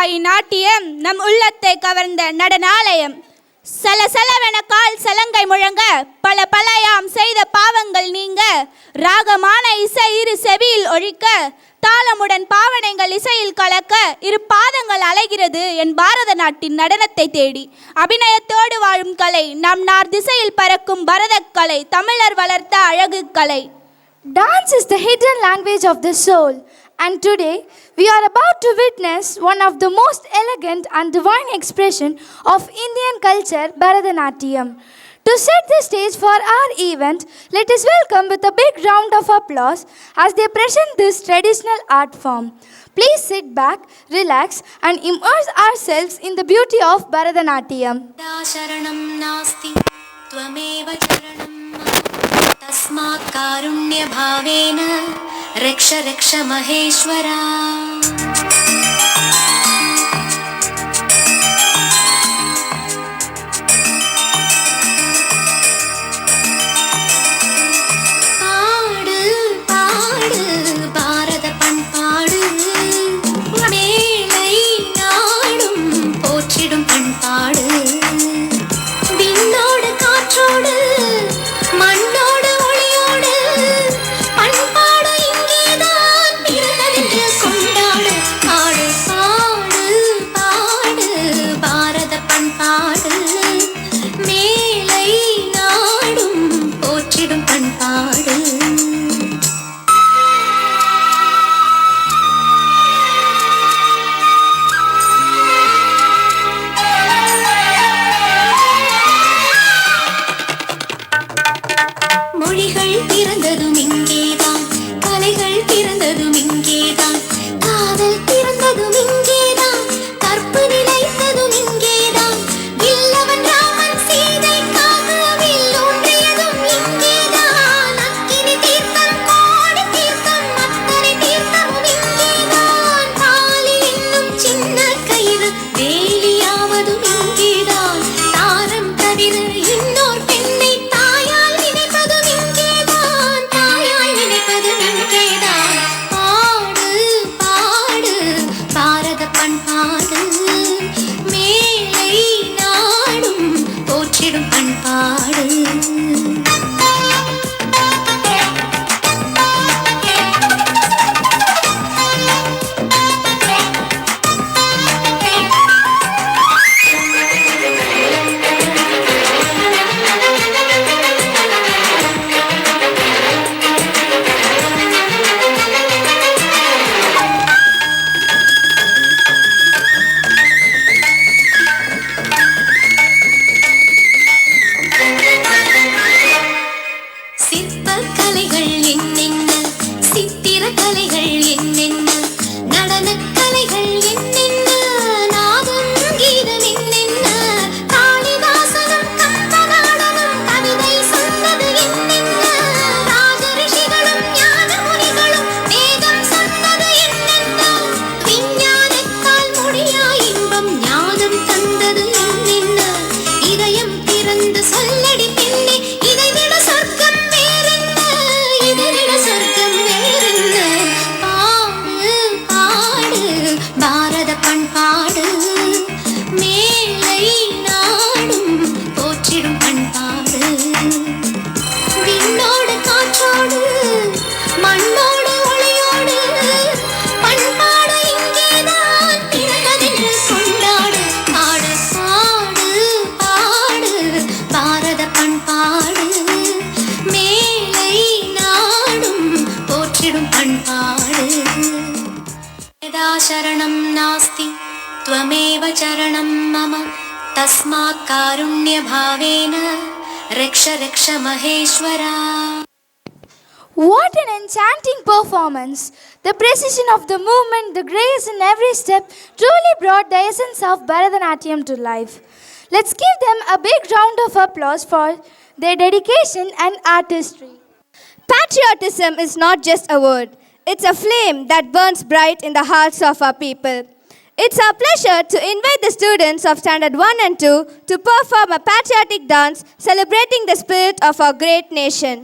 தாய் நாட்டியம் நம் உள்ளத்தை கவர்ந்த நடனாலயம். சலசலவென கால் சலங்கை முழங்க பல பலயாம் செய்த பாவங்கள் நீங்க ராகமான இசை இரு செவியில் ஒழிக்க தாளமுடன் பாவனைகள் இசையில் கலக்க இரு பாதங்கள் அலைகிறது என் பாரத நாட்டின் நடனத்தை தேடி. அபிநயத்தோடு வாழும் கலை நம் நார் திசையில் பறக்கும் பரதக் கலை தமிழர் வளர்த்த அழகு கலை. Dance is the hidden language of the soul, and today we are about to witness one of the most elegant and divine expression of Indian culture, Bharatanatyam. To set the stage for our event, let us welcome with a big round of applause as they present this traditional art form. Please sit back, relax and immerse ourselves in the beauty of Bharatanatyam. Sharanam nasti tvameva charanam तस्मात् कारुण्य भावेन रक्ष रक्ष महेश्वरा. पाडु पाडु भारत पண்பாடு மேலை நாடும் போற்றிடும் பண்பாடு விண்ணோடு காற்றோடு மண்ணோடு ஒளியோடு பண்பாடு இங்கேதான் பிறந்ததென்று கொண்டாடு. பாடு பாடு பாடு பாரத பண்பாடு மேலை நாடும் போற்றிடும் பண்பாடு. மொழிகள் பிறந்ததும் இங்கேதான், கலைகள் பிறந்ததும் இங்கேதான், காதல் பிறந்ததும் இங்கேதான், கற்பு நிலைத்ததும் இங்கேதான், இல்லவன் ராமன் சீதைக்காக வில்லூன்றியதும் இங்கேதான், அக்கினி தீர்த்தம் கோடி தீர்த்தம் அத்தனை தீர்த்தமும் இங்கேதான், தாலி என்னும் சின்ன கயிறு வேலியாவதும் இங்கேதான், தாரம் தவிர இன்னோர் பெண்ணை தாயால் நினைப்பதும் இங்கேதான், தாயால் நினைப்பதும் இங்கேதான். பாடு பாடு பாரத பண்பாடு மேலை நாடும் போற்றிடும் பண்பாடு. சிற்பக்கலைகள் என்னென்ன, சித்திரக்கலைகள் என்னென்ன, நடனக்கலைகள் என்னென்ன, நாதம் கீதம் என்னென்ன, காளிதாசனும் கம்பநாடனும் கவிதை சொன்னது என்னென்ன, ராஜரிஷிகளும் ஞான முனிகளும் வேதம் சொன்னது என்னென்ன, விஞ்ஞானத்தால் முடியா இன்பம் ஞானம் தந்தது என்னென்ன, இதயம் திறந்து சொல்லடி பெண்ணே இதைவிட சொர்க்கம் வேறென்ன, இதைவிட சொர்க்கம் வேறென்ன. பாடு பாடு பாரத பண்பாடு மேலை நாடும் போற்றிடும் பண்பாடு விண்ணோடு காற்றோடு மண்ணோடு ஒளியோடு பண்பாடு இங்கேதான் பிறந்ததென்று கொண்டாடு. பாடு பாடு பாடு பாரத பண்பாடு மேலை நாடும் போற்றிடும் பண்பாடு. यदा शरणं नास्ति त्वमेव चरणं मम तस्मात् कारुण्य भावेन रक्ष रक्ष Maheshwara. What an enchanting performance! The precision of the movement, the grace in every step truly brought the essence of Bharatanatyam to life. Let's give them a big round of applause for their dedication and artistry. Patriotism is not just a word, it's a flame that burns bright in the hearts of our people. It's our pleasure to invite the students of Standard 1 and 2 to perform a patriotic dance celebrating the spirit of our great nation.